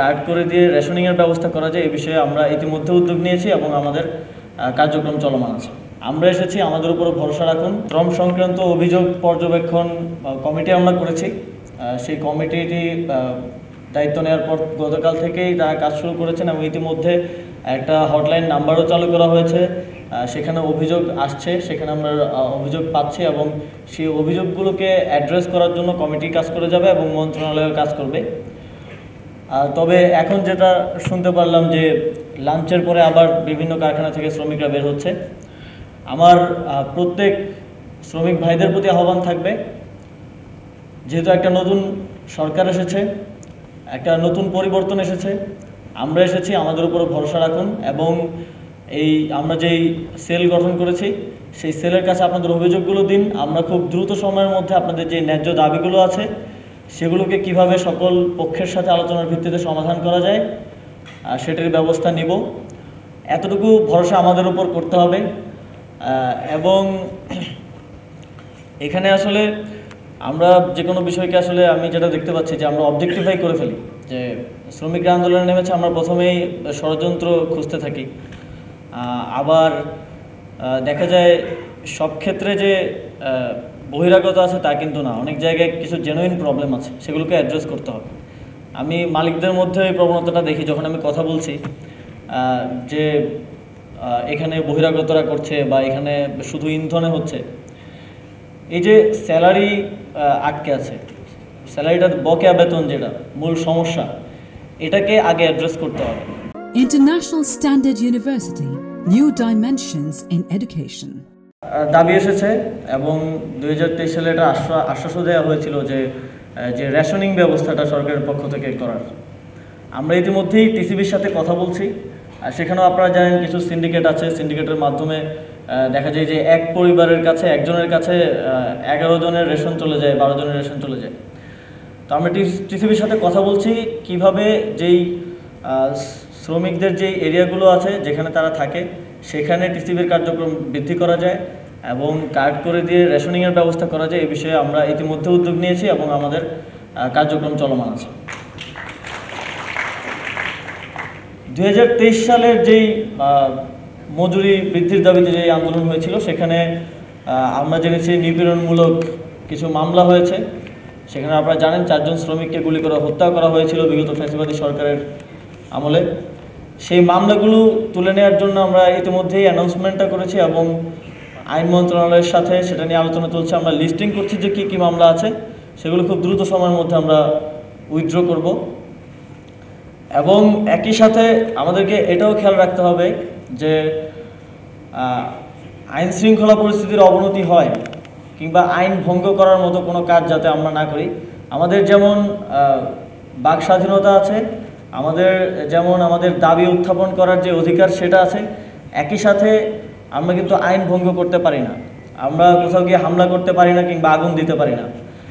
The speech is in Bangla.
কার্ড করে দিয়ে রেশনিংয়ের ব্যবস্থা করা যায় এই বিষয়ে আমরা ইতিমধ্যে উদ্যোগ নিয়েছি এবং আমাদের কার্যক্রম চলমান আছে। আমরা এসেছি, আমাদের উপর ভরসা রাখুন। শ্রম সংক্রান্ত অভিযোগ পর্যবেক্ষণ কমিটি আমরা করেছি। সেই কমিটিটি দায়িত্ব নেওয়ার পর গতকাল থেকেই তারা কাজ শুরু করেছেন এবং ইতিমধ্যে একটা হটলাইন নাম্বারও চালু করা হয়েছে। সেখানে অভিযোগ আসছে, সেখানে আমরা অভিযোগ পাচ্ছি এবং সেই অভিযোগগুলোকে অ্যাড্রেস করার জন্য কমিটি কাজ করে যাবে এবং মন্ত্রণালয় কাজ করবে। তবে এখন যেটা শুনতে পারলাম যে লাঞ্চের পরে আবার বিভিন্ন কারখানা থেকে শ্রমিকরা বের হচ্ছে। আমার প্রত্যেক শ্রমিক ভাইদের প্রতি আহ্বান থাকবে, যেহেতু একটা নতুন সরকার এসেছে, একটা নতুন পরিবর্তন এসেছে, আমরা এসেছি, আমাদের উপর ভরসা রাখুন এবং আমরা যেই সেল গঠন করেছি সেই সেলের কাছে আপনাদের অভিযোগগুলো দিন। আমরা খুব দ্রুত সময়ের মধ্যে আপনাদের যে ন্যায্য দাবিগুলো আছে সেগুলোকে কিভাবে সকল পক্ষের সাথে আলোচনার ভিত্তিতে সমাধান করা যায় সেটির ব্যবস্থা নিব। এতটুকু ভরসা আমাদের উপর করতে হবে। এবং এখানে আসলে আমরা যে কোনো বিষয়কে আসলে আমি যেটা দেখতে পাচ্ছি যে আমরা অবজেক্টিফাই করে ফেলি, যে শ্রমিকরা আন্দোলনে নেমেছে, আমরা প্রথমেই ষড়যন্ত্র খুঁজতে থাকি। আবার দেখা যায় সব ক্ষেত্রে যে বহিরাগত আছে তা কিন্তু না, অনেক জায়গায় কিছু জেনুইন প্রবলেম আছে, সেগুলোকে অ্যাড্রেস করতে হবে। আমি মালিকদের মধ্যে এই প্রবণতাটা দেখি যখন আমি কথা বলছি যে এখানে বহিরাগতরা করছে বা এখানে শুধু ইন্ধনে হচ্ছে। এই যে স্যালারি আটকে আছে, স্যালারিটা বকেয়া বেতন যেটা মূল সমস্যা, এটাকে আগে অ্যাড্রেস করতে হবে। International Standard University, New Dimensions in Education. দাবি এসেছে এবং 2023 সালে এটা আশ্বাসও দেওয়া হয়েছিল যে রেশনিং ব্যবস্থাটা সরকারের পক্ষ থেকে করার। আমরা ইতিমধ্যেই টিসিবির সাথে কথা বলছি। আর সেখানেও আপনারা জানেন কিছু সিন্ডিকেট আছে, সিন্ডিকেটের মাধ্যমে দেখা যায় যে এক পরিবারের কাছে একজনের কাছে 11 জনের রেশন চলে যায়, 12 জনের রেশন চলে যায়। তো আমরা টিসিবির সাথে কথা বলছি কিভাবে যেই শ্রমিকদের যেই এরিয়াগুলো আছে যেখানে তারা থাকে সেখানে টিসিবির কার্যক্রম বৃদ্ধি করা যায় এবং কার্ড করে দিয়ে রেশনিংয়ের ব্যবস্থা করা যায় এই বিষয়ে আমরা ইতিমধ্যে উদ্যোগ নিয়েছি এবং আমাদের কার্যক্রম চলমান আছে। 2023 সালের যেই মজুরি বৃদ্ধির দাবিতে যে আন্দোলন হয়েছিল সেখানে আমরা জেনেছি নিপীড়নমূলক কিছু মামলা হয়েছে। সেখানে আপনারা জানেন 4 জন শ্রমিককে গুলি করে হত্যা করা হয়েছিল বিগত ফ্যাসিবাদী সরকারের আমলে। সেই মামলাগুলো তুলে নেওয়ার জন্য আমরা ইতিমধ্যেই অ্যানাউন্সমেন্টটা করেছি এবং আইন মন্ত্রণালয়ের সাথে সেটা নিয়ে আলোচনা চলছে। আমরা লিস্টিং করছি যে কী কী মামলা আছে, সেগুলো খুব দ্রুত সময়ের মধ্যে আমরা উইথড্র করব। এবং একই সাথে আমাদেরকে এটাও খেয়াল রাখতে হবে যে আইন শৃঙ্খলা পরিস্থিতির অবনতি হয় কিংবা আইন ভঙ্গ করার মতো কোনো কাজ যাতে আমরা না করি। আমাদের যেমন বাক স্বাধীনতা আছে, আমাদের দাবি উত্থাপন করার যে অধিকার সেটা আছে, একই সাথে আমরা কিন্তু আইন ভঙ্গ করতে পারি না, আমরা কোথাও গিয়ে হামলা করতে পারি না কিংবা আগুন দিতে পারি না।